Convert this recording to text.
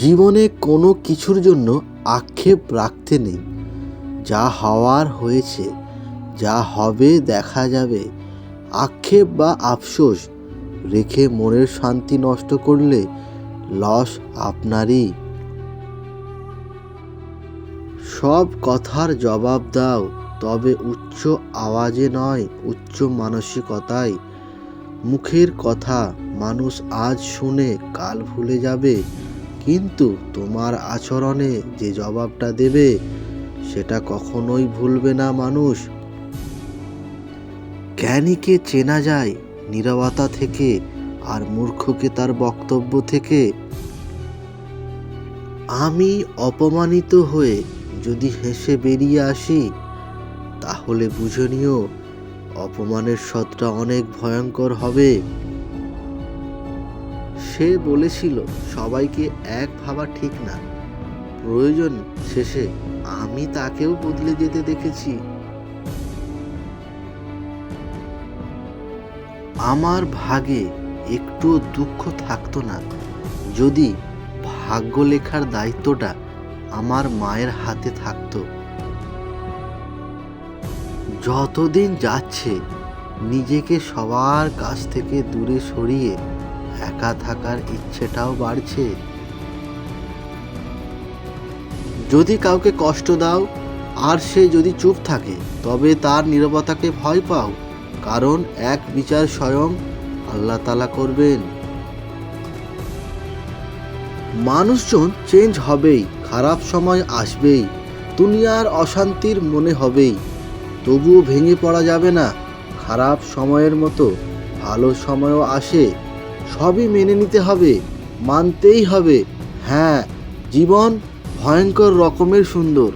জীবনে কোনো কিছুর জন্য আক্ষেপ রাখতে নেই। যা হওয়ার হয়েছে, যা হবে দেখা যাবে। আক্ষেপ বা আফসোস রেখে মনের শান্তি নষ্ট করলে লস আপনারই। সব কথার জবাব দাও, তবে উচ্চ আওয়াজে নয়, উচ্চ মানসিকতায়। মুখের কথা মানুষ আজ শুনে কাল ভুলে যাবে, কিন্তু তোমার আচরণে যে জবাবটা দেবে সেটা কখনোই ভুলবে না মানুষ। জ্ঞানীকে চেনা যায় নীরবতা থেকে, আর মূর্খকে তার বক্তব্য থেকে। আমি অপমানিত হয়ে যদি হেসে বেরিয়ে আসি, তাহলে বুঝে নিও অপমানের স্বাদটা অনেক ভয়ঙ্কর হবে। সে বলেছিল সবাইকে এক ভাবা ঠিক না, প্রয়োজন শেষে আমি তাকেও বদলে যেতে দেখেছি। আমার ভাগে একটু দুঃখ থাকতো না যদি ভাগ্য লেখার দায়িত্বটা আমার মায়ের হাতে থাকতো। যতদিন যাচ্ছে নিজেকে সবার কাছ থেকে দূরে সরিয়ে একা থাকার ইচ্ছেটাও বাড়ছে। যদি কাউকে কষ্ট দাও আর সে যদি চুপ থাকে, তবে তার নীরবতাকে ভয় পাও, কারণ এক বিচার স্বয়ং আল্লাহ তাআলা করবেন। মানুষজন চেঞ্জ হবেই, খারাপ সময় আসবেই, দুনিয়ার অশান্তির মনে হবেই, তবুও ভেঙে পড়া যাবে না। খারাপ সময়ের মতো ভালো সময়ও আসে, সবই মেনে নিতে হবে, মানতেই হবে। হ্যাঁ, জীবন ভয়ঙ্কর রকমের সুন্দর।